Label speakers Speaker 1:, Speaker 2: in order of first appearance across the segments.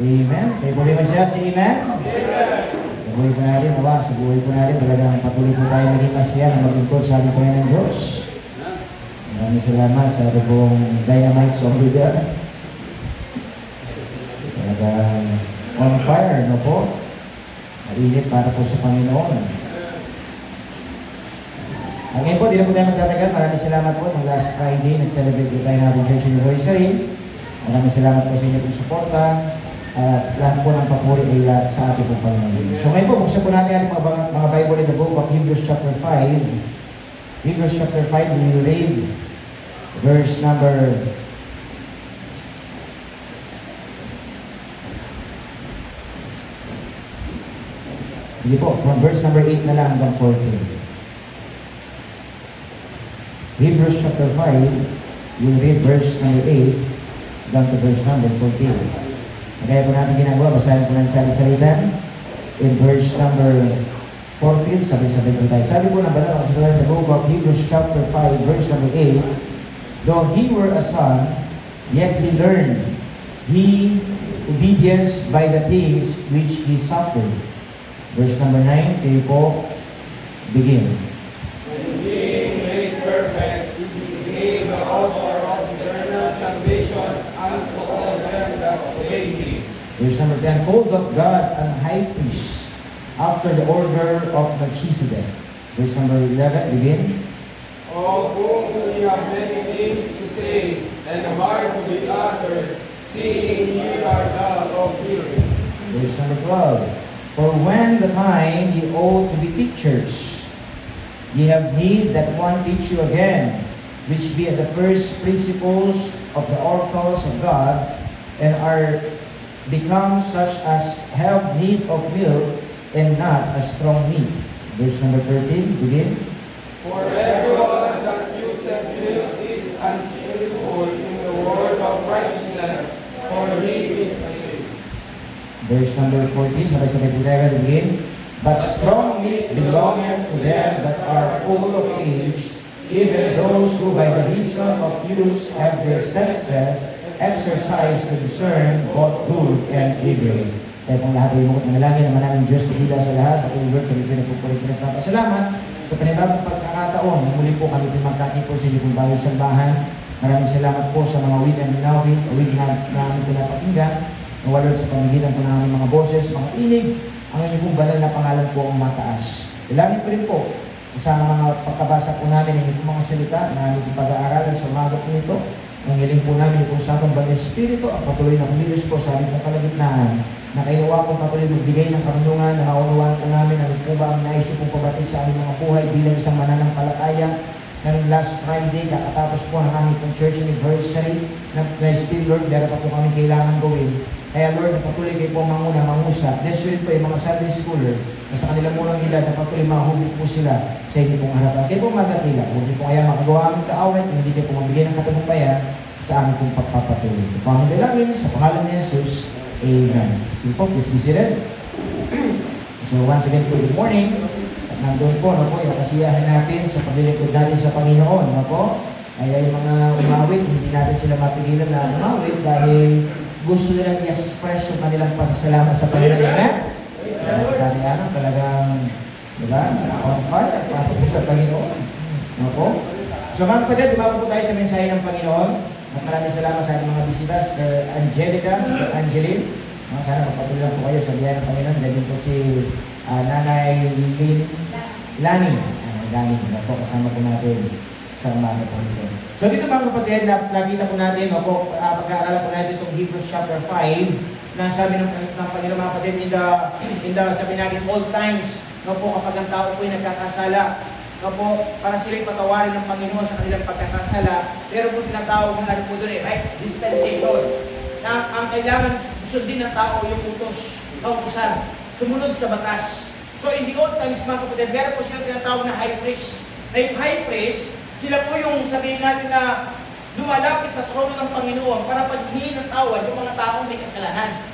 Speaker 1: Amen. Kayo po rin siya, si Amen? Sa buhay po natin, sa buhay po natin, talagang patuloy po tayo naging masaya na maglingkod sa ating Panginoon ng Diyos. Maraming salamat sa ating pong dynamite song leader. Talagang on fire, no po? Malinit para po sa Panginoon. Ngayon po, di na po tayo magtatagal. Maraming salamat po. Nung last Friday, nag-celebrate po tayo ng ating church anniversary. Maraming salamat po sa inyo pong suporta. Lahat po ng papuri ay sa ating pong Panginoon. So ngayon po, buksan po natin ating mga Bible in the book of Hebrews chapter 5. Hebrews chapter 5, we will read verse number 8 na lang hanggang 14. Hebrews chapter 5, we'll read verse number 8 down to verse number 14. Kaya po natin ginagawa, basahin po natin sali-salitan. In verse number 14, sabi-sabi po tayo. Sabi po ng banal ang kasulatan ng book of Hebrews chapter 5, verse number 8, though he were a son, yet he learned obedience by the things which he suffered. Verse number 9, kayo po, begin. Verse number 10, called of God and high priest after the order of Melchizedek. Verse number 11, begin.
Speaker 2: Of whom we have many things to say, and a heart to be uttered, seeing ye are dull of hearing.
Speaker 1: Verse number 12, for when the time ye ought to be teachers, ye have need that one teach you again, which be at the first principles of the oracles of God, and are become such as have need of milk and not a strong meat. Verse number 13, begin.
Speaker 2: For everyone that useth milk is unskillful in the word of righteousness, for he is a babe.
Speaker 1: Verse number 14, sabay-sabay po tayo, begin. But strong meat belongeth to them that are full of age, even those who by the reason of use have their senses exercise to discern both good and evil. Kaya kung lahat ay mukot ng langit naman namin Diyos sa bida sa lahat, at Lord, kami pinagpupulit pinagpapasalamat sa panibagong pagkakataon. Muli po kami pinagkakita po sa inyo pong bagay sambahan. Maraming salamat po sa mga win and minawin, awin na namin pinapakinggan. Nawalod sa pamagitan po ng aming mga boses, mga inig, ang inyong pong banal na pangalan po ang mataas. Ilangin po rin po sa mga pagkabasa po namin ng inyong mga salita na aming pag-aaralan sa umaga po nito. Ang hiling po namin kung sa ating Banal Espiritu ang patuloy na kumilos po sa aming kalagitnaan na kainawa po patuloy magbigay ng karunungan na maunawaan po namin ang po ba ang nais po pabatid sa aming mga buhay bilang isang mananampalataya na last Friday kakatapos po ang aming pong church anniversary na still Lord, meron pa po kami kailangan gawin. Kaya Lord, patuloy kayo po mangusap. This week po yung mga Sunday schooler na sa kanilang munang edad na patuloy mahubog po sila sa inyo pong harapan. Kayo po magatila. Huwag niyo po kaya makagawa aming kaawit, hindi kayo po mabigyan ng katagumpayan sa aming pong pagpapatuloy. Ito po aming dalangin sa pangalan ni Jesus. Amen. So po, please be seated. So once again po, good morning. At nandun po, yung kasiyahan natin sa paglilingkod natin sa Panginoon. Kaya yung mga umawit, hindi natin sila mapigilan na umawit dahil gusto nilang i-express yung kanilang pasasalamat sa Panginoon. Amen? Kaya sa kanilang talagang, diba, on fire, patapos sa Panginoon. So mga kapatid, diba po tayo sa mensahe ng Panginoon? At maraming salamat sa ating mga bisita, Sir Angelica, Sir Angeline. Sana magpatuloy lang po kayo sa biyaya ng Panginoon. Dahil po si Nanay Lani. Lani, kasama po natin sa umaga po nito. So dito mga kapatid, nakita po natin, pag-aaralan po natin itong Hebrews chapter 5, na sabi ng Panginoon mga kapatid, sabi natin, all times, kapag ang tao po ay nagkakasala, para sila'y patawarin ng Panginoon sa kanilang pagkakasala, pero kung tinatawag na po doon right dispensation, na ang kailangan sundin ng tao yung utos, kautusan, sumunod sa batas. So in the old times mga kapatid, meron po silang tinatawag na high priest. Na yung high priest, sila po yung sabihin natin na lumalapit sa trono ng Panginoon para paghingi ng tawad yung mga taong may kasalanan.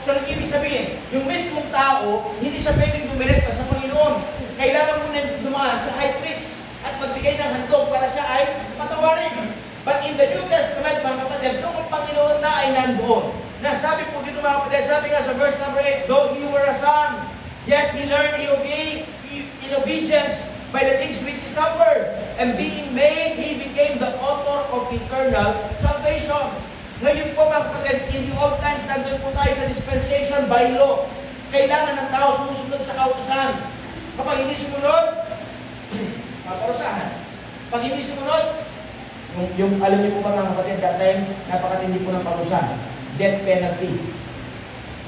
Speaker 1: So nag-ibig sabihin, yung mismong tao, hindi siya pwedeng dumirekta sa Panginoon. Kailangan mo na dumaan sa high priest at magbigay ng handog para siya ay patawarin. But in the New Testament, mga kapatid, doon ang Panginoon na ay nandoon. Nasabi po dito mga kapatid, sabi nga sa verse number 8, though he were a son, yet he learned in obedience by the things which he suffered. And being made, he became the author of eternal salvation. Ngayon po mga kapatid, in the old times, nandun po tayo sa dispensation by law. Kailangan ng tao sumusunod sa kautusan. Kapag hindi sumunod, paparusahan. Pag hindi sumunod, yung alam niyo po ba mga kapatid, that time, napakatindi po ng parusahan. Death penalty.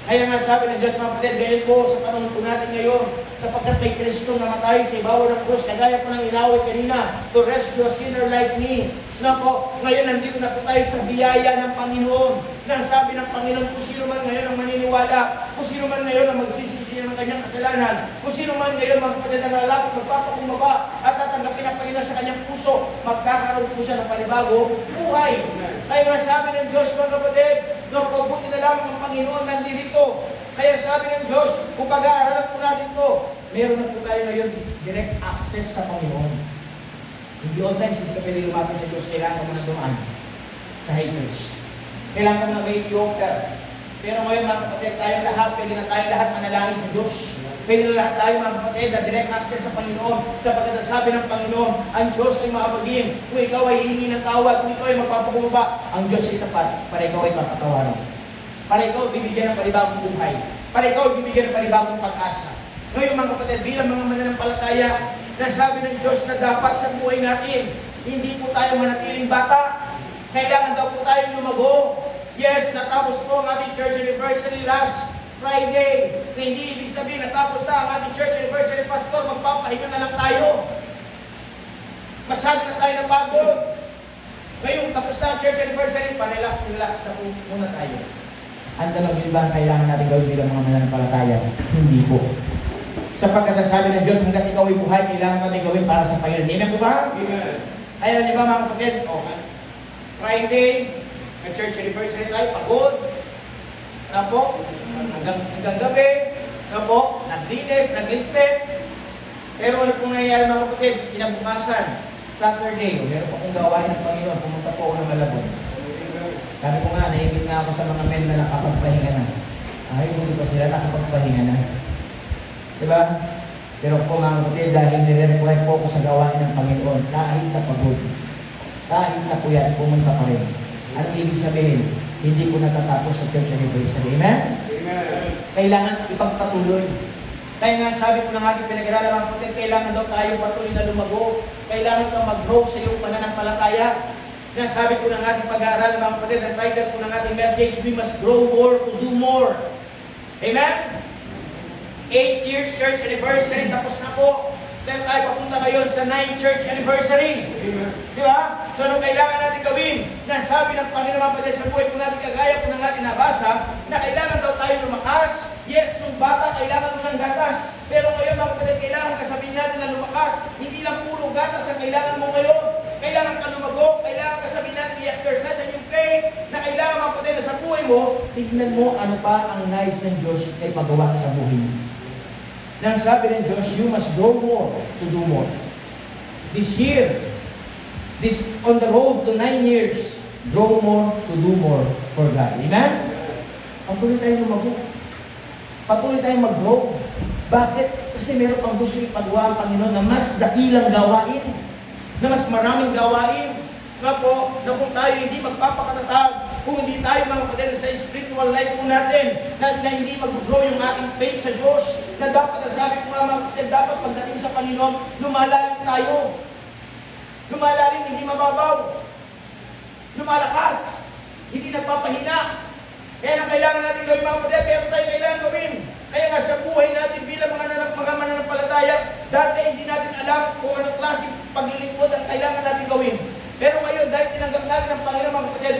Speaker 1: Kaya nga sabi ng Diyos mga kapatid, ngayon po sa panahon po natin ngayon, sapagkat may Kristong namatay sa ibabaw ng krus, kagaya po ng inaway kanina, to rescue a sinner like me. Na po, ngayon nandito na po tayo sa biyaya ng Panginoon. Nang sabi ng Panginoon, kung sino man ngayon ang maniniwala, kung sino man ngayon ang magsisisi ng kanyang kasalanan, kung sino man ngayon mga kapatid ang lalapit, magpapakumbaba at tatanggapin ang Panginoon sa kanyang puso, magkakaroon po siya ng panibago buhay. Kaya nga sabi ng Diyos mga kapatid, no, buti na lamang ang Panginoon nandito. Kaya sabi ng Diyos, kung pag-aaralan po natin ito, meron na po tayo ngayon direct access sa Panginoon. Hindi all times, hindi ka pwede lumapit sa Diyos, kailangan mo na dumaan sa high priest. Kailangan mo na may i-offer. Pero ngayon mga kapatid, tayong lahat, pwede na tayong lahat manalangin sa Diyos. Pwede na lahat tayo mga kapatid na direct access sa Panginoon. Sapagkat sabi ng Panginoon, ang Diyos ay mahabagin. Kung ikaw ay hihingi ng tawad, kung ikaw ay magpapakumbaba, ang Diyos ay tapat para ikaw ay papatawarin. Para ikaw bibigyan ng panibagong buhay. Para ikaw bibigyan ng panibagong pag-asa. Ngayon mga kapatid, bilang mga mananampalataya, nasabi ng Diyos na dapat sa buhay natin, hindi po tayo manatiling bata. Kailangan daw po tayong lumago. Yes, natapos po ang ating church anniversary last Friday. Na hindi ibig sabihin, natapos na ang ating church anniversary, Pastor, magpapahinga na lang tayo. Masyado na tayo napagod. Ngayon, tapos na ang church anniversary, relax na po muna tayo. Ang tanong yun ba ang kailangan natin gawin bilang mga mananampalataya? Hindi po. Sapagkat sabi ng Diyos, hanggang ikaw ay buhay, kailangan natin gawin para sa Panginoon. Amen po ba?
Speaker 2: Amen.
Speaker 1: Ayan, di ba mga kapatid? Okay. Friday, nag-church anniversary tayo, pagod. Na po, hanggang gabi. Na po, naglinis, nagligpit. Pero ano pong nangyayari mga kapatid? Kinabukasan, Saturday, meron po akong gawain ng Panginoon, pumunta po ako ng Malabon. Sabi ko nga, naingit nga ako sa mga men na nakapagpahinga na. Ay, hindi pa sila nakapagpahinga na. Diba? Pero po mga kapatid, dahil nire-require po ako sa gawain ng Panginoon, kahit na pagod, kahit na puyat, pumunta pa rin. Anong ibig sabihin? Hindi po natatapos sa church anniversary. Amen?
Speaker 2: Amen.
Speaker 1: Kailangan ipagpatuloy. Kaya nga sabi ko ng ating pinag-aralan mga kapatid, kailangan daw tayo patuloy na lumago. Kailangan kang mag-grow sa iyong pananampalataya. Kaya sabi ko ng ating pag-aaral mga kapatid, ang title po ng ating message, we must grow more to do more. Amen? 8 years church anniversary, tapos na po. Saan tayo papunta ngayon sa 9 church anniversary?
Speaker 2: Amen.
Speaker 1: Di ba? So anong kailangan natin gawin? Nasabi ng Panginoon mga kapatid sa buhay po natin, kagaya po ng ating nabasa, na kailangan daw tayo lumakas. Yes, nung bata, kailangan mo ng gatas. Pero ngayon mga kapatid, kailangan kasabihin natin na lumakas. Hindi lang puro gatas ang kailangan mo ngayon. Kailangan ka lumago, kailangan kasabihin natin i-exercise and yung pray, na kailangan mga kapatid na sa buhay mo, tignan mo ano pa ang nais ng Diyos na ipagawa sa buhay mo. Nang sabi ng Diyos, you must grow more to do more. This year, on the road to 9 years, grow more to do more for God. Amen? Patuloy tayong lumago. Patuloy tayong mag-grow. Bakit? Kasi meron pang gusto ipagawa ang Panginoon na mas dakilang gawain, na mas maraming gawain. Nga po, na kung tayo hindi magpapakatatag, kung hindi tayo mga kapatid sa spiritual life po natin, na hindi mag-grow yung ating faith sa Diyos, na dapat, ang sabi ko nga mga kapatid, dapat pagdating sa Panginoon, lumalalim tayo. Lumalalim, hindi mababaw. Lumalakas, hindi nagpapahina. Kaya ang kailangan natin gawin mga kapatid, pero tayo kailangan gawin. Kaya nga sa buhay natin bilang mga mananampalataya, dati hindi natin alam kung anong klaseng paglilingkod ang kailangan natin gawin. Pero ngayon, dahil tinanggap natin ang Panginoon mga kapatid,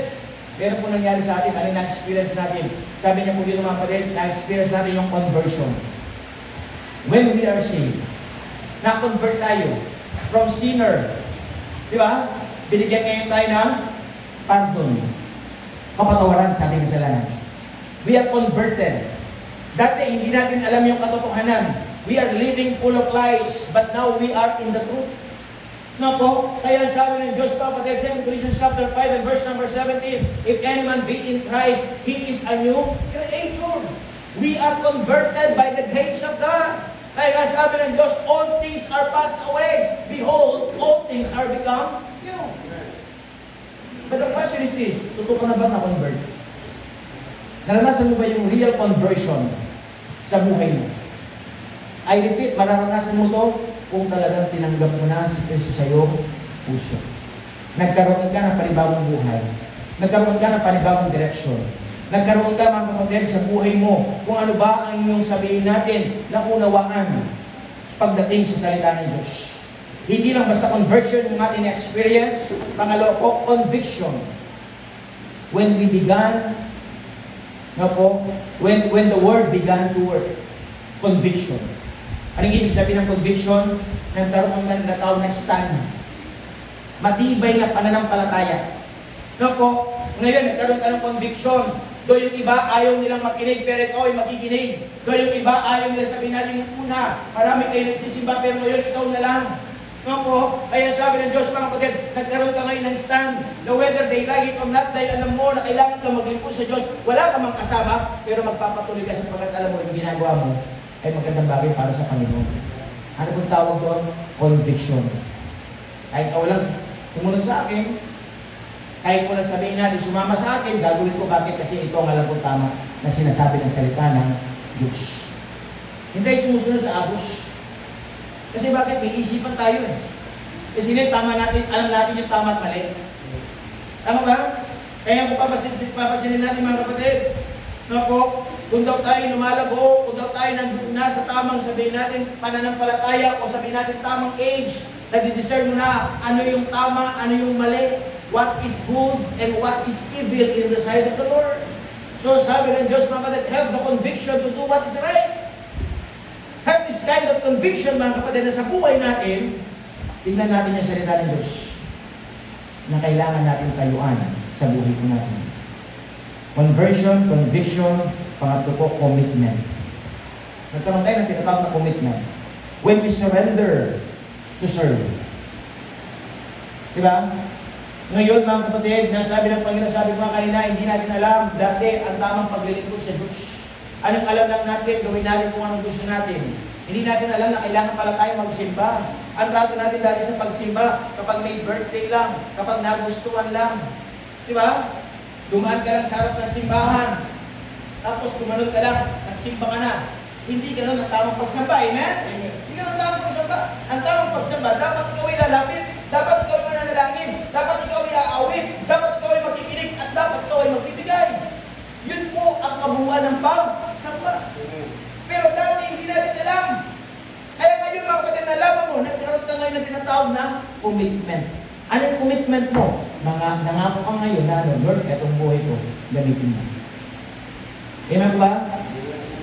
Speaker 1: meron po nangyari sa atin, ano na-experience natin. Sabi niya po dito mga kapatid, na-experience natin yung conversion. When we are saved, na-convert tayo from sinner. Di ba? Binigyan ngayon tayo ng pardon. Kapatawaran sa ating kasalanan. We are converted. Dati, hindi natin alam yung katotohanan. We are living full of lies, but now we are in the truth. Na po, kaya sabi ng Diyos pa, pati 2 Corinthians chapter 5 and verse number 17, if any man be in Christ, he is a new creature. We are converted by the grace of God. Kaya nga sabi ng Diyos, all things are passed away. Behold, all things are become new. But the question is this, totoo ka na ba na-convert? Naranasan mo ba yung real conversion sa buhay mo? I repeat, mararanasan mo to kung talagang tinanggap mo na si Kristo sa iyong puso. Nagkaroon ka ng panibagong buhay. Nagkaroon ka ng panibagong direksyon. Nagkaroon ka, mga kapatid, sa buhay mo kung ano ba ang inyong sabihin natin na unawaan pagdating sa salita ng Diyos. Hindi lang basta conversion yung ating experience. Pangalawa po, conviction. When we began, when the Word began to work, conviction. Anong ibig sabihin ng conviction? Nagkaroon ka ng tawag na stand. Matibay na pananampalataya. Ngayon, nagkaroon ka ng conviction. Doon yung iba, ayaw nilang makinig, pero ikaw ay makikinig. Doon yung iba, ayaw nila sabihin natin yung una. Marami kayo nagsisimba, pero ngayon ikaw na lang. Kaya sabi ng Diyos, mga kapatid, nagkaroon ka ngayon ng stand. Na whether they like it or not, dahil alam mo na kailangan kang maglingkod sa Diyos, wala ka mang kasama, pero magpapatuloy ka sapagkat alam mo, yung ginagawa mo ay magandang bagay para sa Panginoon. Ano pong tawag doon? Conviction. Kahit ikaw lang sumunod sa akin, kahit ko lang sabihin natin, sumama sa akin, gagawin ko bakit kasi ito ang alam kong tama na sinasabi ng salita ng Diyos. Hindi sumusunod sa agos. Kasi bakit? May isipan tayo eh. Kasi tama natin, alam natin yung tama at mali. Tama ba? Kaya kung papasinin natin mga kapatid, kung daw tayo lumalago, kung daw tayo nandun na sa tamang sabihin natin, pananampalataya, o sabihin natin tamang age, nadi-discern mo na ano yung tama, ano yung mali, what is good, and what is evil in the sight of the Lord. So sabi ng Diyos, mga kapatid, have the conviction to do what is right. Have this kind of conviction, mga kapatid, na sa buhay natin, tingnan natin yung salita ng Diyos na kailangan natin tayuan sa buhay ko natin. Conversion, conviction, pangatlo po, commitment. Nagkaroon tayo ng tinatawag na commitment. When we surrender to serve. Diba? Ngayon, mga kapatid, nasabi ng Panginoon, sabi ko kanina, hindi natin alam dati ang tamang paglilingkod sa Diyos. Anong alam lang natin, gawin natin kung anong gusto natin. Hindi natin alam na kailangan pala tayo magsimba. Ang trato natin dati sa pagsimba, kapag may birthday lang, kapag nagustuhan lang. Diba? Dumaan ka lang sa harap ng simbahan. Tapos kumanod ka lang, nagsimba ka na. Hindi ganun ang tamang pagsamba, amen? Hindi ganun ang tamang pagsamba. Ang tamang pagsamba, dapat ikaw ay lalapit, dapat ikaw ay mananalangin, dapat ikaw ay aawit, dapat ikaw ay makikinig, at dapat ikaw ay magbibigay. Yun po ang kabuuan ng pagsamba. Pero dati hindi natin alam. Kaya ngayon mga kapatid, nalaman mo, nagkaroon ka ngayon ng tinatawag na commitment. Anong commitment mo? Nangako ka ngayon na, Lord, etong buhay ko, gamitin mo. Amen ba?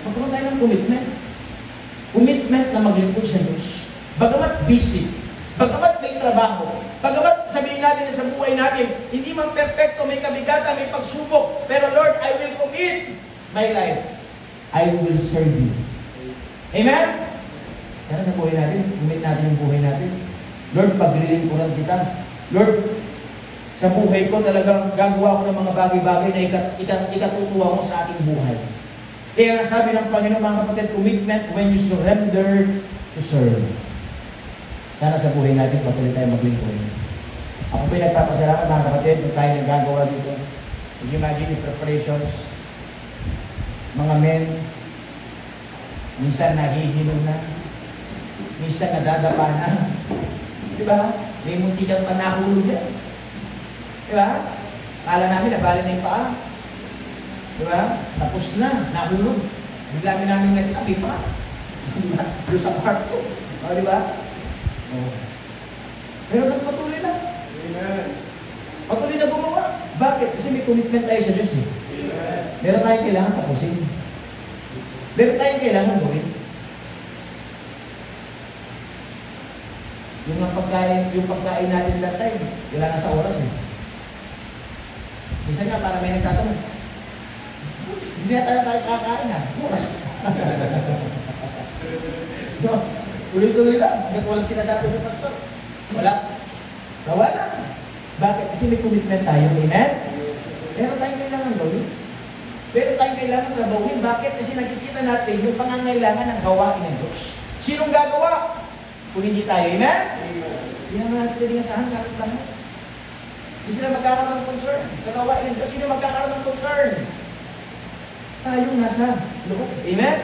Speaker 1: Magkaroon tayo ng commitment. Commitment na maglingkod sa Diyos. Bagamat busy, bagamat may trabaho, bagamat sabihin natin sa buhay natin, hindi man perfecto, may kabigatan, may pagsubok, pero Lord, I will commit my life. I will serve you. Amen? Sana sa buhay natin, commit natin yung buhay natin. Lord, paglilingkuran kita. Lord, sa buhay ko talagang gagawa ko ng mga bagay-bagay na ikatutuwa mo sa ating buhay. Kaya sabi ng Panginoon, mga kapatid, commitment when you surrender to serve. Sana sa buhay natin patuloy tayo maglingkod. Ako po'y nagpapasalamat, mga kapatid, kung tayo nagagawa dito. Would you imagine the preparations? Mga men, minsan nahihilo na, minsan nadadapa na. Diba? May munti kang panahulog yan. Diba? Kala namin, nabali na yung paa. Diba? Tapos na, nahulog. Bigla namin nagtabi pa. Diba? Doon sa kwarto. O, diba? O. Pero nagpatuloy lang.
Speaker 2: Amen.
Speaker 1: Patuloy na gumawa. Bakit? Kasi may commitment tayo sa Diyos eh.
Speaker 2: Amen.
Speaker 1: Meron tayong kailangan tapusin. Meron tayong kailangan gawin. Yung pagkain natin that time, kailangan sa oras eh. Minsan nga, para may nagtatanong, hindi na tayo kakain ha. Oras. No, tuloy-tuloy lang. Hanggang walang sinasabi sa pastor. Wala. Nawala. Bakit? Kasi may commitment tayo. Amen? Meron tayong kailangan gawin. Meron tayong kailangan trabahuin. Bakit? Kasi nakikita natin yung pangangailangan ng gawain ng Diyos. Sinong gagawa? Kung hindi tayo. Amen? Hindi naman natin pwedeng asahan kahit lahat. Hindi sila magkakaroon ng concern sa gawain ng Diyos. Sino magkakaroon ng concern? Tayong nasa loob. Amen?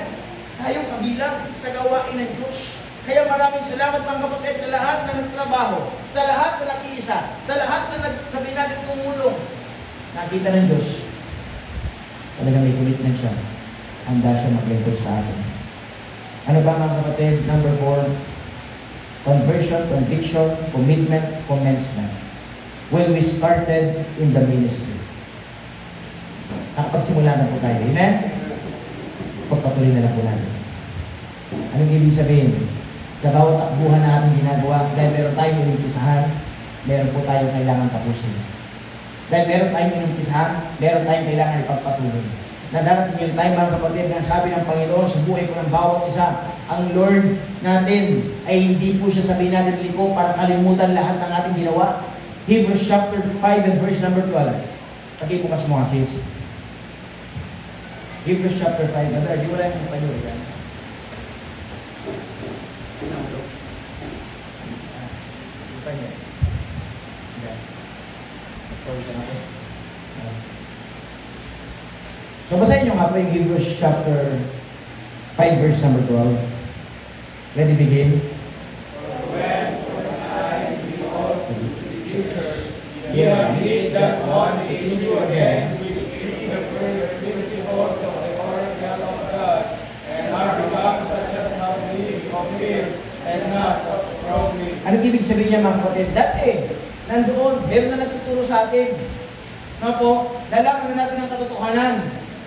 Speaker 1: Tayong kabilang sa gawain ng Diyos. Kaya maraming salamat mga kapatid sa lahat na nagtrabaho, sa lahat na nakiisa, sa lahat na nagsabi natin tumulong. Nakita ng Diyos, talagang may commitment siya. Handa siya maglingkod sa atin. Ano ba mga kapatid? Number 4, conversion, conviction, commitment, commencement. When we started in the ministry. Nakapagsimula na po tayo. Amen? Pagpatuloy na lang po natin. Anong ibig sabihin? Sa bawat takbuhan na ating ginagawa, dahil meron tayong inumpisahan, meron po tayong kailangan tapusin. Dahil meron tayong inumpisahan, meron tayong kailangan ipagpatuloy. Na darating yung time mga kapatid, na sabi ng Panginoon sa buhay po ng bawat isa, ang Lord natin ay hindi po siya sabihin natin liko para kalimutan lahat ng ating ginawa. Hebrews chapter 5 and verse number 12. Pakibukas mo nga sis. Hebrews chapter 5, di wala yung panyo yan. So basahin nyo nga po yung Hebrews chapter 5 verse number 12. Ready begin?
Speaker 2: Yeah, he that one is true again, which is the first principles of the oracle of God, and are become such as have lived of him, and not of strongly.
Speaker 1: Anong ibig sabihin niya mga kapatid? Dati, nandoon, meron na nagtuturo sa atin. No po, lalaman na natin ang katotohanan.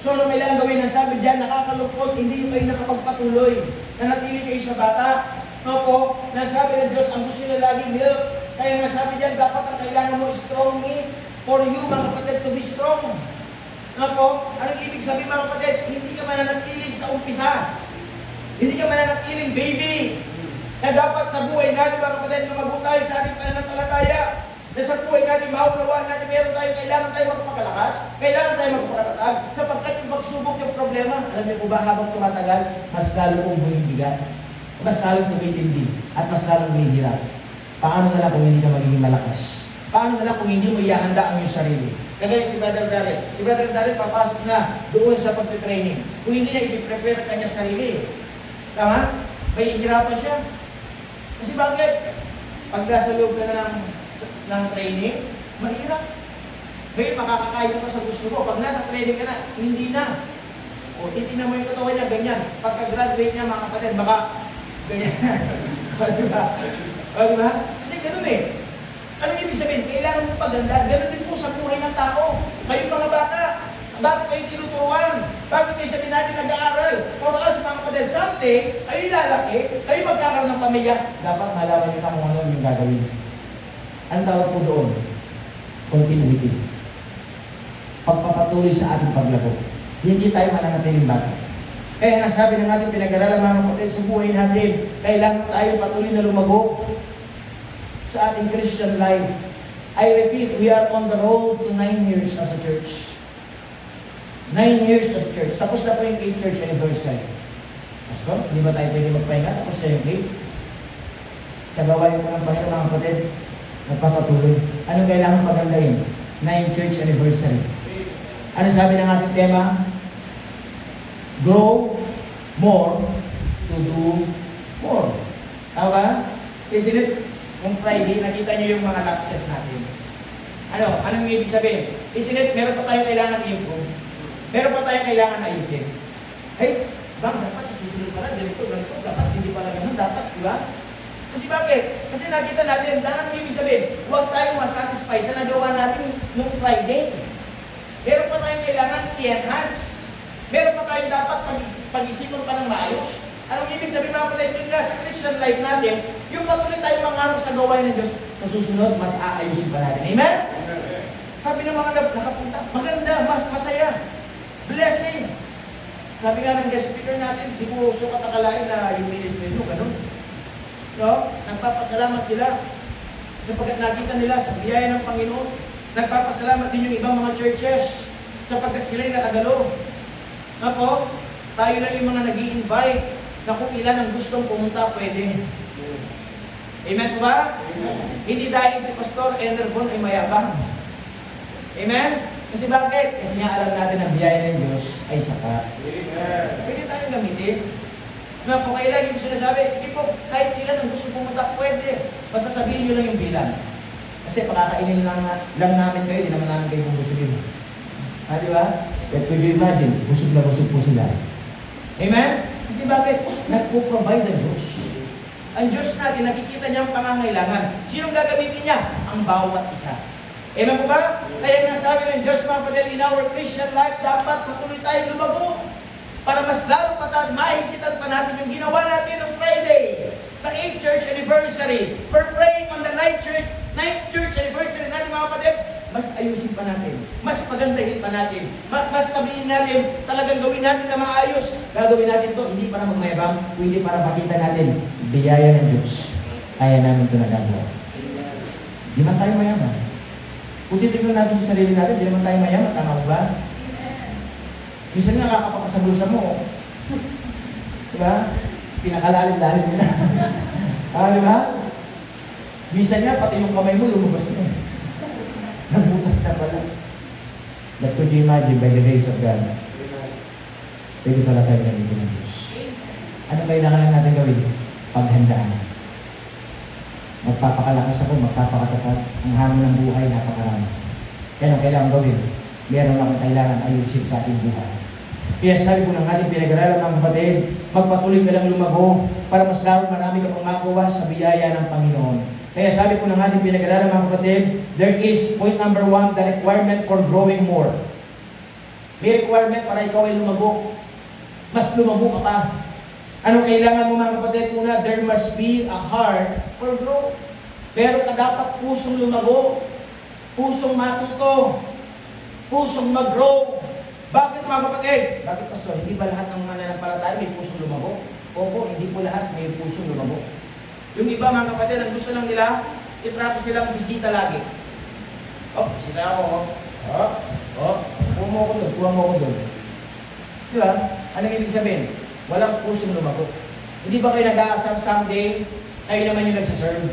Speaker 1: So, ano kailangan gawin? Ang sabi dyan, nakakalungkot, hindi kayo nakapagpatuloy. Nanatili kayo sa bata. No po, nasabi ng Diyos, ang gusto nila laging milk. Kaya nga sabi dyan, dapat ang kailangan mo strong meat for you, mga kapatid, to be strong. No po, anong ibig sabihin mga kapatid? Hindi ka mananatiling sa umpisa. Hindi ka mananatiling baby. Na dapat sa buhay natin, mga kapatid, lumago tayo sa ating pananampalataya. Na sa buhay natin, maunawaan natin, meron tayo, kailangan tayo magpakalakas, kailangan tayo magpakatatag, sapagkat yung pagsubok yung problema, alam niyo po ba, habang tumatagal, mas lalo pong bumibigat, mas lalo tumitindi, at mas lalo humihirap. Paano na lang kung hindi ka magiging malakas? Paano na lang kung hindi mo ihahanda ang iyong sarili? Kagaya si Brother Darren. Si Brother Darren papasok na doon sa pagpe-training. Kung hindi niya ipiprepare ang kanyang sarili. Tama? May ihirapan siya. Kasi bakit? Pag nasa loob ka na ng training, mahirap. Ngayon, makakakain ka sa gusto mo. Pag nasa training ka na, hindi na. O, titignan mo yung katawan niya, ganyan. Pagka-graduate niya, mga kapatid, baka ganyan. Diba? Diba? Kasi ganun eh. Anong ibig sabihin? Kailangan mo paganda. Ganun din po sa buhay ng tao. Kayo mga bata, bakit kayo tinuturuan? Bakit kayo sabihin natin nag-aaral? For us, mga kapatid, someday, kayo lalaki, kayo magkakaroon ng pamilya. Dapat malaman niyo na kung ano yung gagawin. Ang tawag po doon, continuity. Pagpapatuloy sa ating paglago. Hindi tayo mananatiling bata. Kaya nga sabi ng ating pinag-aralan mga kapatid sa buhay natin, kailangan tayo patuloy na lumago sa ating Christian life. I repeat, we are on the road to 9 years as a church. 9 years as a church. Tapos na po yung 8 church anniversary. Pastor, hindi ba tayo pwede magpahinga? Tapos na yung 8. Sa gawain po ng Panginoon mga kapatid, nagpapatuloy. Anong kailangan pagandahin? 9 church anniversary. Ano sabi ng ating tema? Grow more to do more. Tama ba? Isn't it? Kung Friday, nakita niyo yung mga lapses natin. Anong ibig sabihin? Isn't it? Meron pa tayong kailangan i-improve. Meron pa tayong kailangan ayusin. Hey, bang, dapat sa susunod pala, ganito, dapat hindi pala ganun, dapat, di ba? Kasi bakit? Kasi nakita natin, anong ibig sabihin? Huwag tayong masatisfy sa nagawa natin nung Friday. Meron pa tayong kailangan i-enhance. Meron pa tayong dapat pag-isipan pa ng maayos. Anong ibig sabihin mga kapatid? Yun nga sa Christian life natin, yung patuloy tayong mangarap sa gawain ng Diyos, sa susunod, mas aayusin pa natin. Amen? Sabi ng mga nakapunta, maganda, mas masaya. Blessing. Sabi nga ng guest speaker natin, di ko sukat akalain na yung ministry mo, ganun. No? Nagpapasalamat sila
Speaker 3: sapagkat nakita nila sa biyaya ng Panginoon. Nagpapasalamat din yung ibang mga churches sapagkat sila'y nakadalo. Ako, tayo lang yung mga nag-i-invite na kung ilan ang gustong pumunta, pwede. Amen po ba? Hindi dahil si Pastor Enerbon ay mayabang. Amen? Kasi bakit? Kasi nga alam natin ang biyaya ng Diyos ay sapat. Pwede tayong gamitin. Na po kayo lagi ko sinasabi, sige po, kahit ilan ang gusto pumunta, pwede. Basta sabihin nyo lang yung bilang. Kasi pakakainin lang namin kayo, di naman namin kayo bubusugin. Di ba? But could you imagine, busog na busog po sila. Amen? Kasi bakit? Nagpo-provide ang Diyos. Ang Diyos natin, nakikita niya ang pangangailangan. Sinong gagamitin niya? Ang bawat isa. Amen po ba? Kaya nga sabi ng Diyos, mga kapatid, in our Christian life, dapat patuloy tayong lumago. Para mas lalo pa mahigitan pa natin yung ginawa natin ng Friday sa 8th church anniversary. We're praying on the 9th church anniversary natin, mga kapatid. Mas ayusin pa natin. Mas pagandahin pa natin. Mas sabihin natin, talagang gawin natin na maayos. Gagawin natin to hindi para magmayabang, kundi para makita natin biyaya ng Diyos. Kaya namin ito nagagawa. Di man tayo mayaman. Kung titignan natin yung sarili natin, di naman tayo mayaman. Tama ba? Minsan nga kakapakasalusa mo. Diba? Pinakalalim-lalim mo na. Diba? Minsan nga, pati yung kamay mo, lumabas na. Nabutas na pala. But could you imagine, by the grace of God, pwede pala tayo gamitin ng Diyos. Ano kailangan natin gawin? Paghandaan. Magpapakalakas ako, magpapakatapat. Ang hamon ng buhay, napakarami. Kaya kailangan gawin? Meron lang kailangan ayusin sa ating buhay. Kaya sabi ko ng ating pinag-aralan, mga kapatid, magpatuloy ka lang lumago para mas lalo marami ka pang makuha sa biyaya ng Panginoon. Kaya sabi ko ng ating pinag-aralan, mga kapatid, there is point number 1, the requirement for growing more. May requirement para ikaw ay lumago. Mas lumago ka pa. Anong kailangan mo, mga kapatid? Una, there must be a heart for growth. Pero ka dapat pusong lumago, pusong matuto, pusong mag-grow. Bakit, mga kapatid? Bakit, Pastor? Hindi ba lahat ng mananampalataya may pusong lumago? Opo, hindi po lahat may pusong lumago. Yung iba, mga kapatid, ang gusto lang nila, itrato silang bisita lagi. Oh, bisita ako. Kuha mo ko doon. Di ba? Anong ibig sabihin? Walang pusong lumago. Hindi ba kayo nag-aasam someday, kayo naman yung nagsaserve?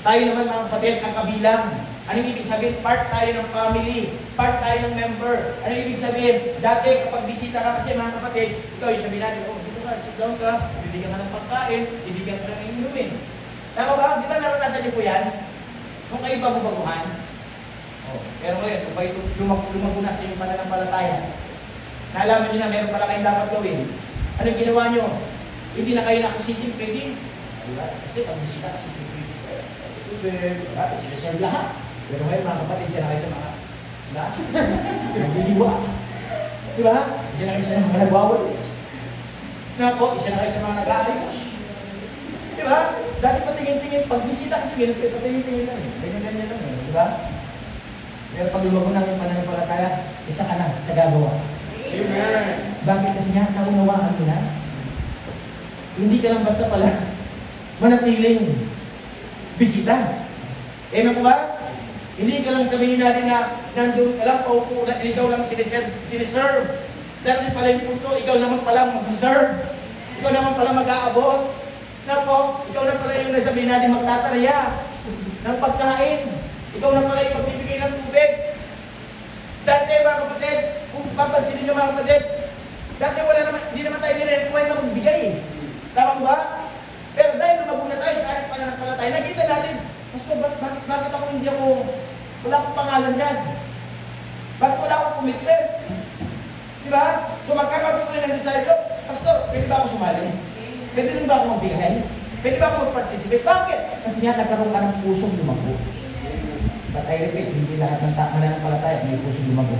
Speaker 3: Tayo naman, mga kapatid, ang kabilang. Anong ibig sabihin? Part tayo ng family. Part tayo ng member. Anong ibig sabihin? Dati, kapag bisita ka kasi, mga kapatid, ikaw yung sabihin natin, oh, dito ka, sit down ka, bibigyan ka ng pagkain, bibigyan ka ng inumin. Tama ba? Di ba naranasan niyo po yan? Kung kayo bago-baguhan. Oh, pero ngayon, kung kayo lumago na sa inyong pananampalataya, nalaman niyo na meron pala kayong dapat gawin. Anong ginawa niyo? Hindi na kayo nakasiting pretty. Diba? Kasi pag bisita, kasiting pretty. Wala, sinaserve lahat. Pero ngayon, mga kapatid, siya na kayo sa mga nagdidiwa. Diba? Isa na kayo sa mga nagwawalis. Napo, isa na kayo sa mga nag-aayos. Diba? Dati patingin-tingin, pag bisita kasi ganyan, patingin-tingin lang. Ganyan-ganyan lang. Diba? Pero pag lumago na yung pananampalataya, isa ka na sa gagawa.
Speaker 2: Amen.
Speaker 3: Bakit kasi nga, naunawaan mo na? Hindi ka lang basta pala manatiling bisita. Amen po ba? Hindi ka lang sabihin natin na nandun ka lang, paupo na, ikaw lang siniserve. Dati pala yung punto, ikaw naman pala magsiserve. Ikaw naman pala mag-aabot. Na po, ikaw na pala yung nasabihin natin magtataraya ng pagkain. Ikaw na pala yung magbibigay ng tubig. Dati, mga kapatid, kung papansinin nyo, mga kapatid, dati wala naman, hindi naman tayo nire-require na magbigay. Tama ba? Pero dahil lumago na tayo sa ating pananampalataya, nakita natin, Pastor, bakit ako hindi ako, wala akong pangalan dyan? Bakit wala akong commitment? Diba? So magkakaroon tayo ng desire, Pastor, pwede ba ako sumali? Pwede rin ba ako magbigay? Pwede ba ako mag-participate? Bakit? Kasi nga nagkaroon ka ng pusong lumago. But I repeat, hindi lahat ng mananampalataya may pusong lumago.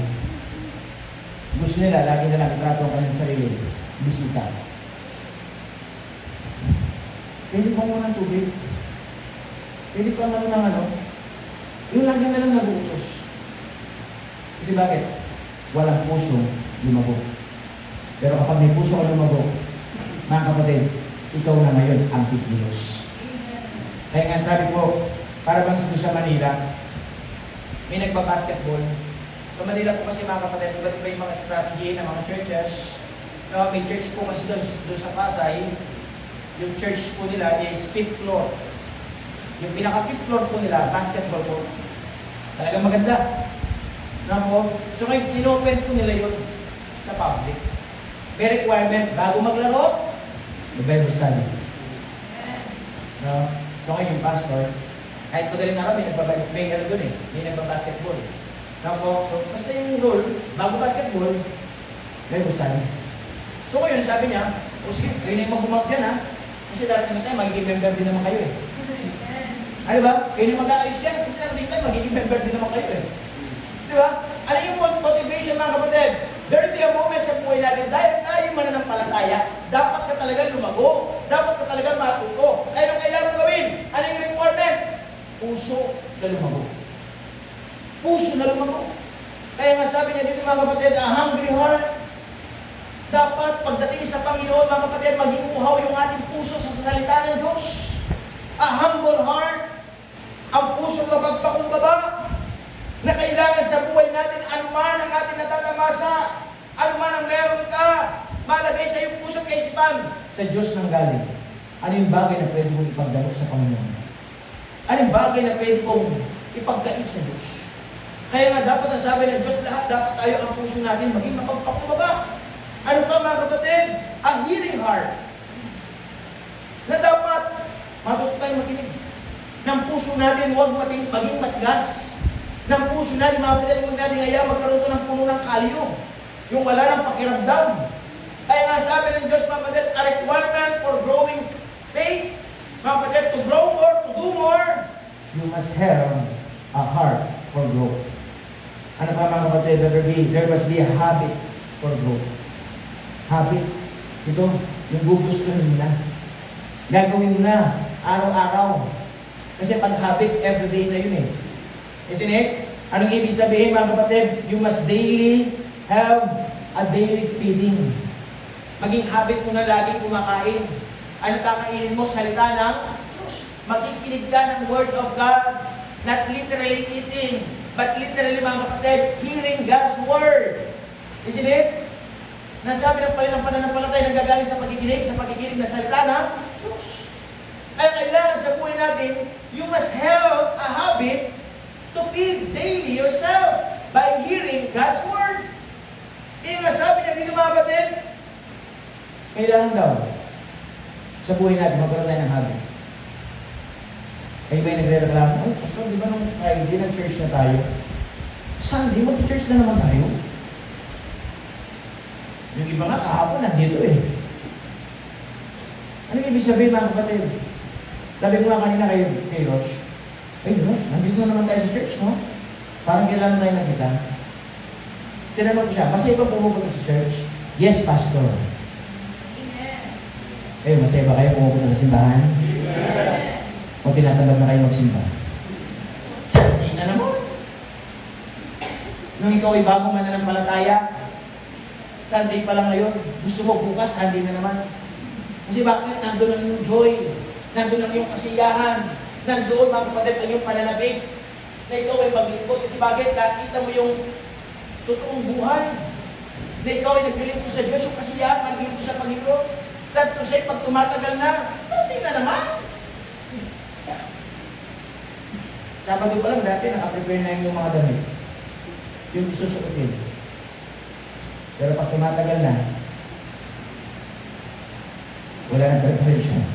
Speaker 3: Gusto nila, lagi na lang itrato ang kanyang sarili. Bisita. Pwede pa muna ng tubig. Pwede pa ng ano. Yung lagi na lang nag-uutos. Kasi bakit? Walang pusong lumago. Pero kapag may puso ka lumago, mga kapatid, ikaw na ngayon ang titilos. Kaya nga sabi ko, Para bang doon sa Manila, may nagbabasketball. Sa Manila po kasi mga kapatid, iba't iba yung mga strategy ng mga churches. May church po kasi doon sa Pasay, yung church po nila is 5th floor. Yung pinaka 5th floor po nila, basketball po. Talagang maganda. Po. So ngayon, inopen po nila yun sa public. May requirement, bago maglaro, may Bible study. No? So ngayon yung pastor, kahit madaling araw, may ano doon may nagbabasketball. Po. So basta yung rule, bago basketball, Bible study. So ngayon, sabi niya, o sige, kayo na yung mag-umap dyan ha. Kasi darating na tayo, magiging member din naman kayo eh. Ano ba? Kayo na mag-aayos dyan. Kasi darating tayo, magiging member din naman kayo eh. Di ba? Ano yung motivation mga kapatid? There will be a moment sa buhay natin, dahil tayo mananampalataya, dapat ka talaga lumago. Dapat ka talaga matuto. Kaya anong kailangan gawin? Ano yung requirement? Puso na lumago. Puso na lumago. Kaya nga sabi niya dito mga kapatid, a hungry heart. Dapat pagdating sa Panginoon, mga kapatid, maging uhaw yung ating puso sa salita ng Diyos. A humble heart, ang pusong mapagpakumbaba, na kailangan sa buhay natin, anuman ang ating natatamasa, anuman ang meron ka, malagay sa iyong pusong kaisipan. Sa Diyos nang galing. Ano yung bagay na pwede kong ipagdalo sa Panginoon? Ano yung bagay na pwede kong ipagkait sa Diyos? Kaya nga dapat ang sabi ng Diyos, lahat dapat tayo ang puso natin maging mapagpakumbaba. Ano pa mga kapatid? A hearing heart. Na dapat matuto tayong makinig. Ng puso natin huwag maging matigas. Ng puso natin mga kapatid, huwag natin ngayon magkaroon ng puno ng kalyo. Yung wala ng pakiramdam. Kaya nga sabi ng Diyos mga kapatid, a requirement for growing faith. Mga kapatid, to grow more, to do more, you must have a heart for growth. Ano pa mga kapatid? There must be a habit for growth. Habit. Ito, yung gugustuhin mo na. Gagawin mo na, araw-araw. Kasi pag habit, everyday na yun eh. Isn't it? Anong ibig sabihin mga kapatid? You must daily have a daily feeding. Maging habit mo na laging kumakain. Ano kakainin mo? Salita ng Diyos. Makikinig ka ng Word of God. Not literally eating, but literally mga kapatid, hearing God's Word. Isn't it? Nasabi ng pananampalataya na gagaling sa pakikinig na salita ng Diyos. Kaya kailangan sa buhay natin, you must have a habit to feed daily yourself by hearing God's Word. Yung sabi niya dito mga kapatid, kailangan daw sa buhay natin magkaroon tayo ng habit. Kayo ba yung nagre-reklamo? Ay, Pastor, di ba nung Friday nag-church na tayo? Sunday, mag-church na naman tayo. Yung iba nga, kahapon nandito eh. Ano ibig sabihin mga kapatid? Sabi ko nga kanina kay Rosh, ay Rosh, nandito na naman tayo sa church, no? Parang kailangan tayo nakita. Tinanong ko siya, masaya ba pumupunta sa church? Yes, Pastor. Amen. Eh, masaya ba kayo pumupunta sa simbahan? Amen. O tinatanggap na kayo magsimba? Sabi na naman. Nung ikaw ay bagong mananampalataya, Sunday pa lang ngayon, gusto mo bukas, Sunday na naman. Kasi bakit? Nandun ang iyong joy, nandun ang iyong kasiyahan, nandun mga kapatid ang iyong pananabik, na ikaw ay maglingkod. Kasi bakit? Nakita mo yung totoong buhay, na ikaw ay naglilingkod sa Diyos, yung kasiyahan, naglilingkod sa Panginoon. Sad to say, pag tumatagal na, Sunday na naman. Sabado pa lang dati, nakaprepare na yung mga damit. Yung isusuotin. Pero pag tumatagal na, wala nang preparation.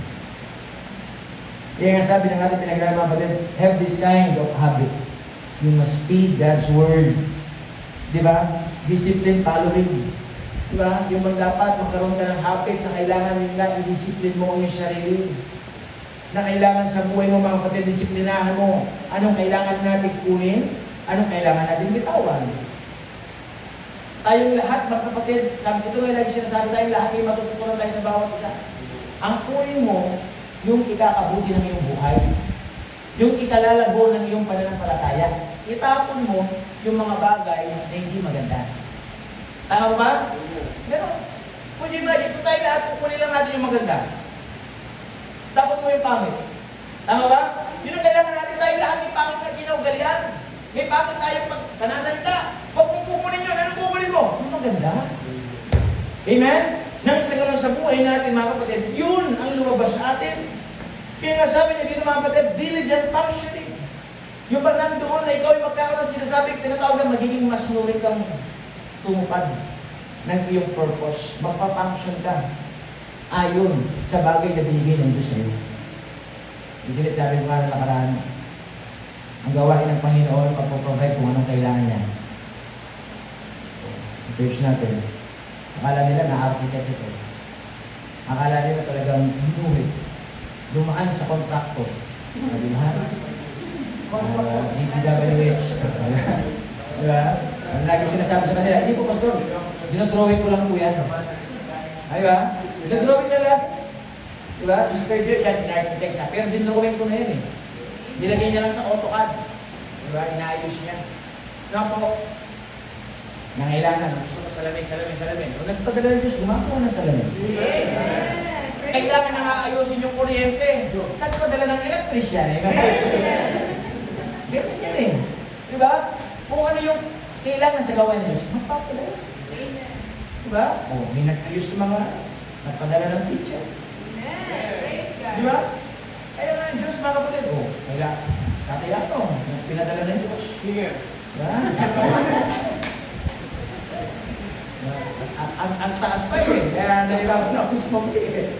Speaker 3: Kaya nga sabi ng ating pinag-aralan mga kapatid, have this kind of habit. You must feed God's Word. Di ba? Discipline following. Di ba? Yung dapat magkaroon ka ng habit na kailangan nila i-discipline mo ang iyong sarili. Na kailangan sa buhay mo mga kapatid, disiplinahan mo. Anong kailangan natin kunin? Anong kailangan natin bitawan? Tayong lahat, mga kapatid, sabi dito ngayon lagi sinasabi tayong lahat ay matututunan tayo sa bawat isa. Ang kunin mo, yung ikakabuti ng iyong buhay. Yung ikalalago ng iyong pananampalataya. Itapon mo yung mga bagay na hindi maganda. Tama ba? Meron. Kung you imagine, kung tayo lahat, kukunin lang natin yung maganda. Tapos mo yung pangit. Tama ba? Yun ang kailangan natin. Tayo lahat may pangit na kinaugalian. May pangit tayong pananalita. Huwag mong kukunin yun. Anong kukunin mo? Ang maganda. Amen? Nang sa ganun sa buhay natin, mga kapatid, yun ang lumabas sa atin. Kaya nga sabi niya dito, mga kapatid, diligent functioning. Yung ba nandoon na ikaw ay magkakaroon ng sinasabing tinatawag na magiging masnuring kang tumupad ng iyong purpose. Magpa-function ka ayon sa bagay na binigay ng Diyos sa iyo. Sabi ko nga na nakaraan, ang gawain ng Panginoon, pagpo-provide kung anong kailangan niya. Ang church natin, akala nila na-architect ito. Akala nila talagang binuhit. Dumaan sa kontrakto. Sabi mahal. DPWH. Diba? Ang lagi sinasabi sa kanila, hindi po pastor, dinodrawing ko lang po yan. Diba? Dinodrawing na lang. Diba? Sister Joy, siya in-architect na. Pero dinodrawing ko na yan eh. Nilagay niya lang sa AutoCAD. Diba? Inaayos niya. Nga po, nangailangan, gusto ko salamin. Kung nagpadala ng Diyos, gumagawa ng salamin. Kailangan na nga ayusin yung kuryente. Nagpadala ng electrician eh. Ganyan yan eh. Diba? Kung ano yung kailangan sa gawa ng Diyos, magpapadala. Diba? O, may nag-ayos sa mga nagpadala ng teacher. Diba? Kaya nga ang Diyos, mga kapatid, o, kailangan, kaya ito, pinadala ng Diyos. Sige. Diba? Ang taas tayo eh. Kaya nahirapan na ako sumampi eh.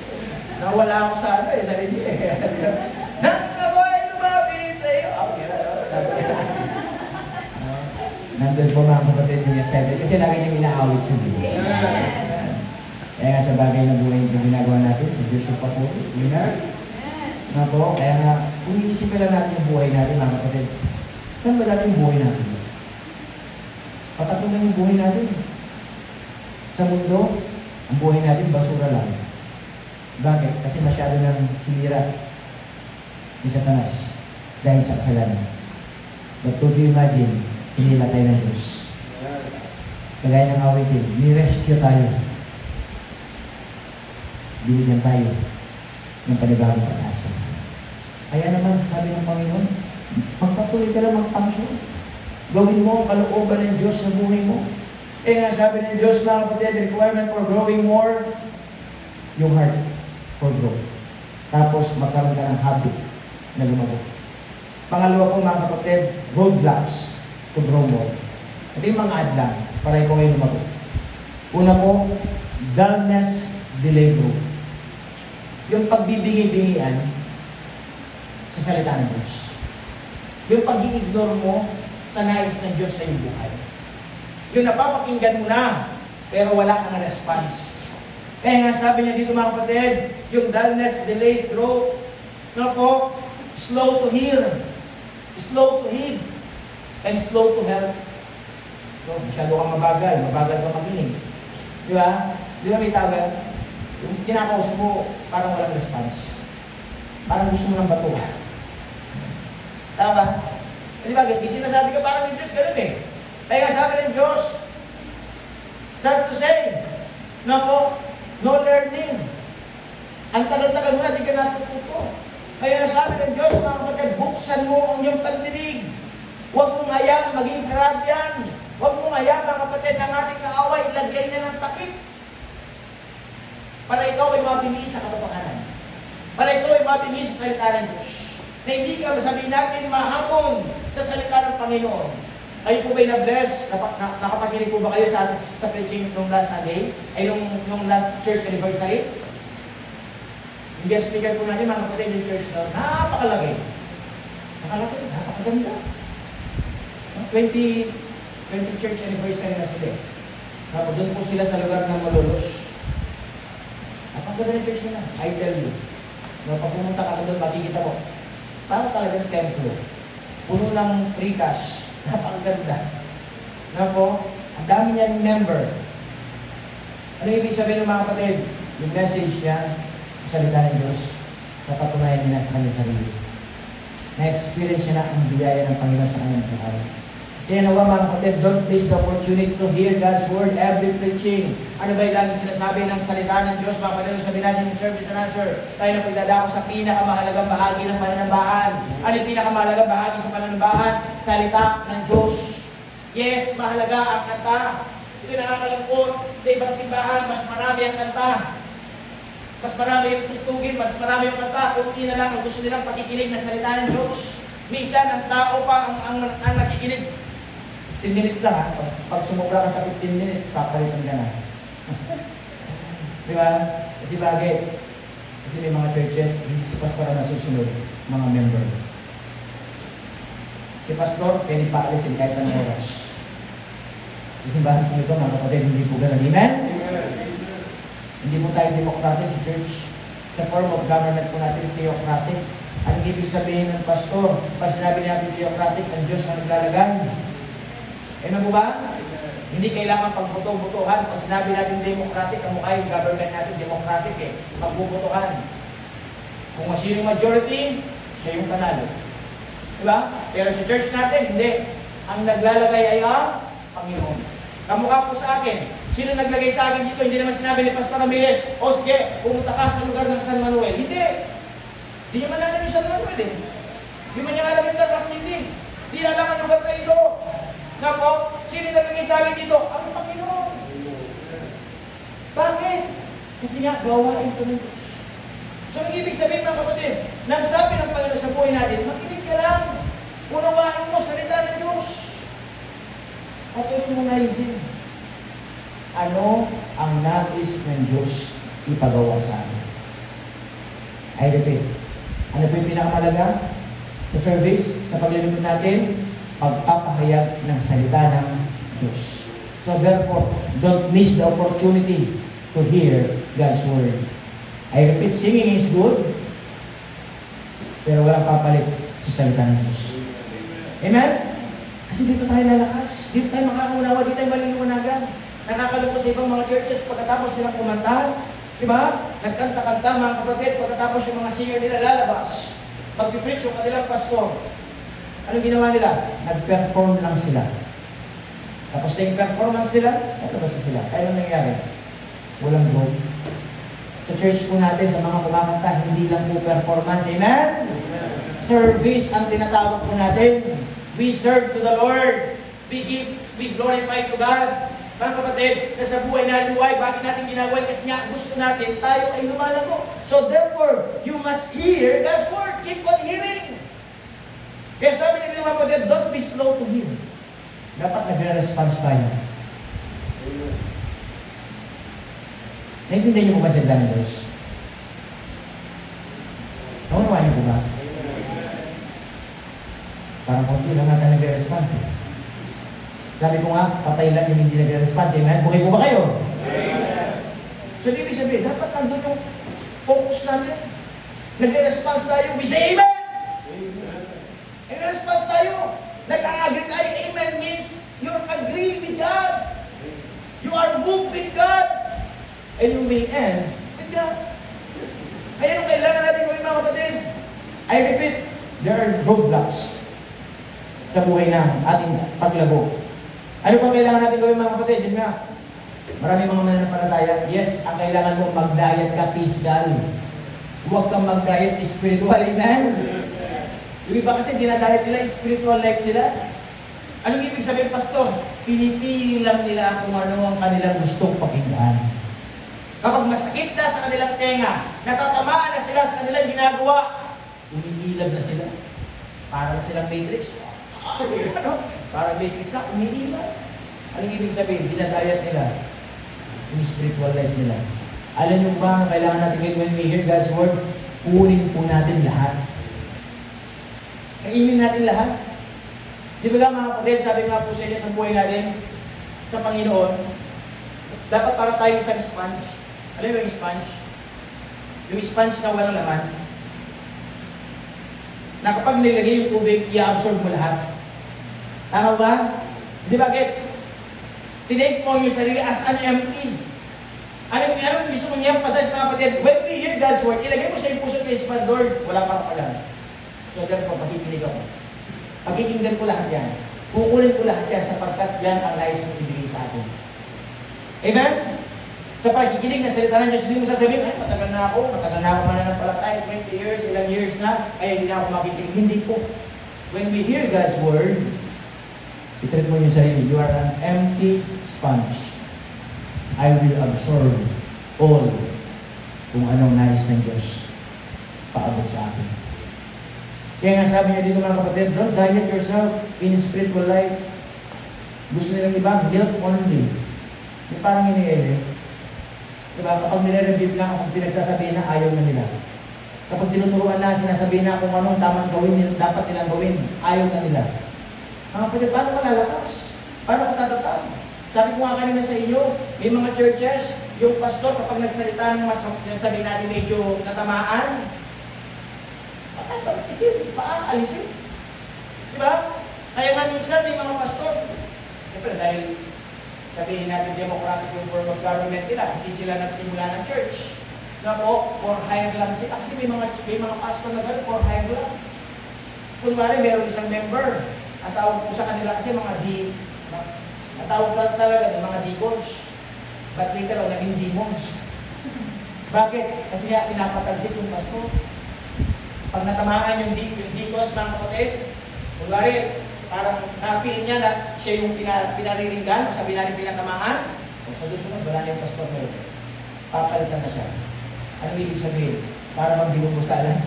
Speaker 3: Nawala ako sa ano eh, sa linya eh. Nang ako'y lumapit sa iyo. Nandun po mga kapatid yung excited kasi lagi niyong inaawit siya dito. Kaya nga sa bagay na buhay yung ginagawa natin, sa Diyos yung papuri, winner. Nga po, kaya nga, kung iisipin lang natin yung buhay natin mga kapatid, saan ba natin yung buhay natin? Patatong yung buhay natin. Sa mundo, ang buhay natin basura lang. Bakit? Kasi masyado nang sinira ni Satanas dahil sa kasalanan. But could you imagine, hinila tayo ng Diyos. Kagaya ng awitin, ni-rescue tayo. Binigyan tayo ng panibagong pag-asa. Kaya naman, sasabi ng Panginoon, magpatuloy ka lang mag-function. Gawin mo ang kalooban ng Diyos sa buhay mo. Kaya nga sabi ng Diyos, mga kapatid, requirement for growing more, yung heart for growth. Tapos magkaroon ka ng habit na lumago. Pangalawa po mga kapatid, roadblocks to grow more. Ito yung mga adlang para ikaw ay lumago. Una po, dullness, delay growth. Yung pagbibigay-bingian sa salita ng Diyos. Yung pag-i-ignore mo sa nais ng Diyos sa iyong buhay. Yung napapakinggan mo na, pero wala kang response. Kaya nga sabi niya dito mga kapatid, yung dullness delays growth. Ano po? Slow to hear, slow to heed, and slow to help. So, masyado kang mabagal kang makinig. Di ba? Di ba may tawag? Yung kinakausap mo, parang walang response. Parang gusto mo ng batuha. Tama ba? Kasi bakit? May sinasabi ka parang yung Diyos, ganun eh. Kaya sabi ng Diyos, sad to say, na po, no learning. Ang tagal-tagal mo na, di ka natututo. Kaya sabi ng Diyos, mga kapatid, buksan mo ang iyong pandinig. Huwag mong hayaan maging sarap yan. Huwag mong hayaan, mga kapatid, ng ating kaaway, lagyan niya ng takip. Para ikaw ay mabingi sa katotohanan. Para ikaw ay mabingi sa salita ng Diyos. Na hindi ka masabihin natin mahamon sa salita ng Panginoon. Kayo po ba'y na-bless? Nakapaginig po ba kayo sa preaching nung last Sunday? Ay nung last church anniversary? Yung guest speaker po natin, mga kapatid yung church na napakalaki. Napakaganda. 20 church anniversary na sila. Tapos doon po sila sa lugar ng Malolos. Napakaganda ng church nila. I tell you. Pag pumunta ka doon, makikita mo. Parang talagang templo. Puno ng precast. Napakaganda. Na po, ang dami niyang member. Ano ibig sabihin ng mga kapatid? Yung message niya sa salita ng Diyos, napatunayan niya sa kanyang sarili. Na-experience niya na ang biyaya ng Panginoon sa kanyang buhay.
Speaker 1: Kaya nawa mga kapatid, don't miss the opportunity to hear God's word every preaching. Ano ba yung lagi sinasabi ng salita ng Diyos? Mga kapatid, sabi natin yung service and answer. Tayo na pagdadako sa pinakamahalagang bahagi ng pananambahan. Ano yung pinakamahalagang bahagi sa pananambahan? Salita ng Diyos. Yes, mahalaga ang kanta. Ito nakakalungkot. Sa ibang simbahan, mas marami ang kanta. Mas marami yung tutugin, mas marami yung kanta. Kunti na lang ang gusto nilang pakikinig na salita ng Diyos. Minsan, ang tao pa ang nakikinig. 10 minutes lang ha. Pag sumubra ka sa 15 minutes, papalitan ka na. Di ba? Kasi bagay. Kasi may mga churches, hindi si pastor ang nasusunod, mga member. Si pastor, pwede paalisin kahit anong oras. Sa simbahan po ito, mga kapatid, hindi po ganun. Amen? Hindi po tayo democratic sa church. Sa form of government po natin, theocratic. Anong ibig sabihin ng pastor? Pag sinabi natin theocratic, ang Diyos ang naglalagay. Ano po ba? Hindi kailangan pagbuto-butuhan. Pag sinabi natin democratic, ang mukha yung government natin democratic eh. Pagbubutuhan. Kung sino yung majority, siya yung panalo. Diba? Pero sa church natin, hindi. Ang naglalagay ay ang Panginoon. Kamukha po sa akin. Sino naglagay sa akin dito? Hindi naman sinabi ni Pastor Ramirez, o sige, pumunta ka sa lugar ng San Manuel. Hindi. Hindi niya man alam yung San Manuel eh. Hindi man niya alam yung Tarlac City. Hindi alam ang lugar na ito. Na po, sino naglagay sa akin dito? Ang Panginoon. Bakit? Kasi nga, gawain ko ng Diyos. So, ang ibig sabihin mga kapatid, nang sabi ng Panginoon sa buhay natin, makinig ka lang. Unawain mo, salita ng Diyos. Patuloy mo naisip. Ano ang nais ng Diyos ipagawa sa atin? I repeat, ano po yung pinakamalaga sa service, sa paglilingkod natin? Pagpapahayag ng salita ng Diyos. So therefore, don't miss the opportunity to hear God's word. I repeat, singing is good, pero walang papalit sa salita ng Diyos. Amen? Kasi dito tayo lalakas, dito tayo makakaunawa, dito tayo maliliwanagan. Nakakalungkot sa ibang mga churches pagkatapos silang kumanta. Diba? Nagkanta-kanta mga kapatid, pagkatapos yung mga singer nila lalabas. Magpipreach yung kanilang pastor. Anong ginawa nila? Nag-perform lang sila. Tapos sa yung performance nila, natabas na sila. Kaya anong nangyari? Walang growth. Sa church po natin, sa mga kumakanta, hindi lang po performance. Amen? Service ang tinatawag po natin. We serve to the Lord. We glorify to God. Mga kapatid, na sa buhay na luway, bakit natin ginagawa? Kasi nga gusto natin, tayo ay lumalago. So therefore, you must hear God's word. Keep on hearing. Kaya sabi ni mga kapatid, don't be slow to hear. Dapat nagre-response tayo. Naintindihan niyo po ba sa salita ng Diyos? Naunawa niyo po ba? Parang konti lang natin nagre-response eh. Sabi ko nga, patay lang yung hindi nagre-response. Amen? Buhay po ba kayo? Amen. So, ibig sabihin, dapat nandun yung focus natin. Nagre-response tayo. We say Amen! Amen. Nagre-response tayo. Nag-agree tayo. Amen means you agree with God. You are moved with God. And you may end with God. Kaya nung kailangan natin gawin mga kapatid, I repeat, there are roadblocks sa buhay ng ating paglago. Ano pang kailangan natin gawin mga kapatid? Yun nga. Marami mga mananampalataya. Yes, ang kailangan mo mag-diet ka physical. Huwag kang mag-diet spiritual. Amen? Yung iba kasi dinadiet nila spiritual life nila. Anong ibig sabihin, Pastor? Pinipili lang nila kung ano ang kanilang gustong pakinggan. Kapag masakit na sa kanilang tenga, natatamaan na sila sa kanilang ginagawa, umiilag na sila. Para na silang matrix. Para matrix na, umiilag. Anong ibig sabihin? Dinadayat nila yung spiritual life nila. Alam nyo ba ang kailangan natin ngayon when we hear God's word? Kunin po natin lahat. Kainin natin lahat. Di ba mga kapatid, sabi nga po sa inyo sa buhay natin, sa Panginoon, dapat para tayo isang sponge. Alam mo yung sponge? Yung sponge na walang laman. Na kapag nilagay yung tubig, i-absorb mo lahat. Tama ba? Kasi bakit? Tinake mo yung sarili as an empty. Anong gusto mong i-emphasize mga kapatid? When we hear God's word, ilagay mo sa yung puso ng Ispan, Lord, wala pa akong alam. So therefore, pakikinig ako. Pakikinggan ko lahat yan.
Speaker 3: Kukunin ko lahat yan sapagkat yan ang nais mong ibigay sa atin. Amen? Sa pakikinig ng salita ng Diyos, hindi mo sasabihin, ay, matagal na ako mananampalataya, 20 years, ilang years na, ay, hindi na ako makikinig. Hindi po. When we hear God's Word, itreat mo yung sarili, you are an empty sponge. I will absorb all kung anong nais ng Diyos paabot sa akin. Kaya nga sabi niya dito mga kapatid, don't diet yourself in spiritual life. Gusto nilang iba, milk only. Yung parang iniele. Diba? Kapag nire-review na kung pinagsasabihin na, ayaw na nila. Kapag tinuturuan na, sinasabihin na kung anong tamang gawin, dapat nilang gawin, ayaw na nila. Mga kapatid, paano ka lalakas? Paano ka tatatag? Sabi ko nga kanina sa inyo, may mga churches, yung pastor kapag nagsalita ng sabihin natin medyo natamaan, sige, paalisin. Diba? Kaya nga minsan may mga pastor, siyempre dahil sabihin natin democratic yung form of government nila, hindi sila nagsimula ng church. Na po, for hire lang sila. Kasi may mga pastor na gano'n, for hire lang. Kunwari, meron isang member. Ang tawag po sa kanila kasi ang tawag talaga ng mga deacons. But later on, naging demons. Bakit? Kasi nga pinapatalsik yung pastor. Pag natamaan yung deacons, mga kapatid, kunwari, parang na-feel niya na siya yung pinariringgan, o sabi natin pinatamaan, o sa susunod, wala na yung pastor na yun. Papalitan na siya. Anong ibig sabihin? Para magbinubusalan.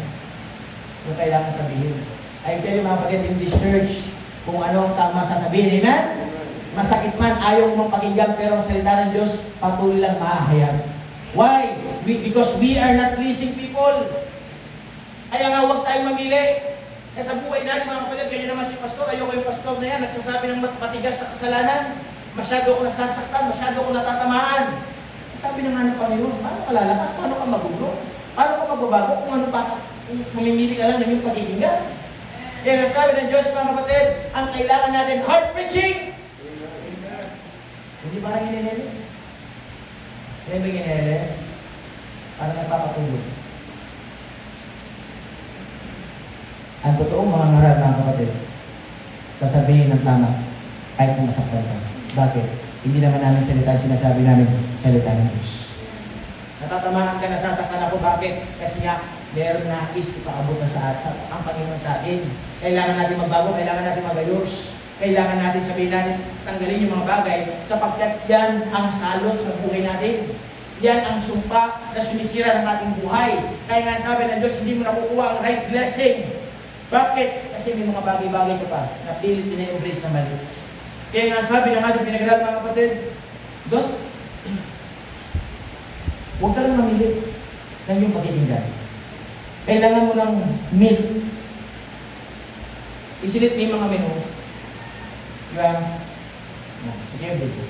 Speaker 3: Kung kailangan sabihin. I tell you mga kapatid, in this church, kung ano ang tama sasabihin, amen? Masakit man, ayaw mong pakinggan, pero ang salita ng Diyos, patuloy lang mahahayag. Why? Because we are not pleasing people. Kaya nga huwag tayong mamili. Eh sa buhay natin mga kapatid, ganyan naman si pastor, ayoko yung pastor na yan, nagsasabi ng matigas sa kasalanan, masyado ko nasasaktan, masyado ko natatamaan. Sabi na nga ng Panginoon, paano ka lalakas, paano ka magulo, paano ka magbabago, kung ano pa, mamimili ka lang ng iyong pakikinggan. Kaya nga sabi ng Diyos mga kapatid, ang kailangan natin, heart preaching! Hindi parang hinihili. Kaya may hinihili, parang nagpapatulog. Ang totoong mga ngaral mga kapatid, sasabihin ng tama, kahit kung masaktan ka. Bakit? Hindi naman namin salita, sinasabi namin, salita ng Diyos. Natatamaan ka, nasasaktan ako, bakit? Kasi nga, meron na nais ipaabot na sa ang Panginoon sa atin. Kailangan natin magbago, kailangan natin magayos. Kailangan natin sabihin natin, tanggalin yung mga bagay, sapagkat yan ang salot sa buhay natin. Yan ang sumpa na sumisira ng ating buhay. Kaya nga sabi ng Diyos, hindi mo nakukuha ang right blessing. Bakit? Kasi may mga bagay-bagay ka pa na pilit pina-embrace na mali. Kaya nga sabi ng ating pinag-aral mga kapatid, huwag ka lang mamili ng iyong pakikinggan. Kailangan mo ng meat. Isilit mo yung mga menu. Diba? Sige, dito.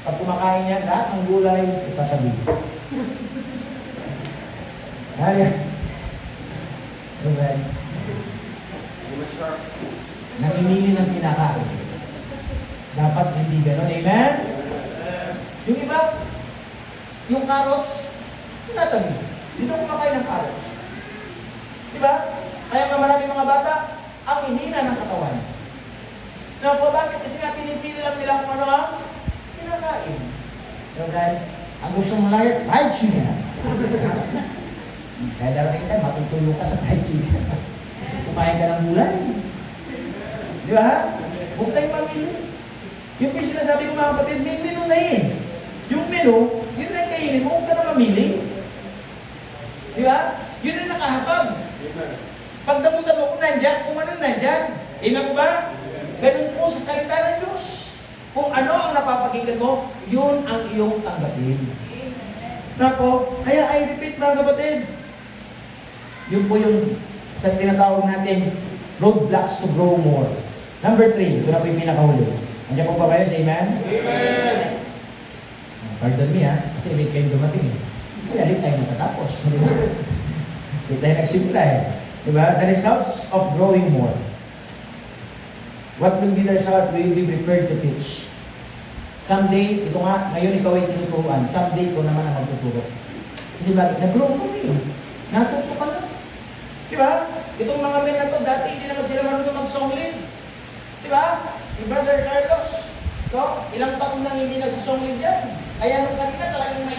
Speaker 3: Pag kumakain niya, lahat ng gulay, ipatabi. Kaya. Diba? Namimili ng kinakain. Dapat hindi gano'n. Amen? Yung iba, yung carrots, tinatabi. Hindi na kumakain ng carrots. Diba? Kaya nga marami mga bata, ang hihina ng katawan. Na po, bakit? Kasi nga pinipili lang nila kung ano ang kinakain. So, dahil, ang gusto mong layat, fried chicken. Kaya darating tayo, matutulog ka sa fried chicken. Kumain ka ng gulay. Di ba? Huwag tayong mamili. Yung sinasabi ko mga kapatid, may menu na eh. Yung menu, yun na yung kainin mo, huwag ka na mamili. Di ba? Yun na nakahapag. Pagdamutan mo kung nandyan, kung ano nandyan. Amen po ba? Ganun po sa salita ng Diyos. Kung ano ang napapakinggan mo, yun ang iyong tanggapin. Na po, kaya I repeat mga kapatid, yun po yung sa tinatawag natin roadblocks to grow more. Number 3, ito na po yung pinakahuli. Andiyan po ba kayo sa amen? Amen! Pardon me kasi late kayo dumating eh. Kaya late tayo matatapos. Late tayo nagsimula eh. Diba? The results of growing more. What will be the result? Will you be prepared to teach? Someday, ito nga, ngayon ikaw ay tinuturuan. Someday, ikaw naman ang magtuturo. Kasi bakit? Nag-grow ko eh. Natuto ka na. Diba? Itong mga men na to, dati hindi naman sila marunong mag-song lead. Di ba? Si Brother Carlos, no? Ilang taon nang hindi nagsisonglib dyan. Kaya nung kanina talagang may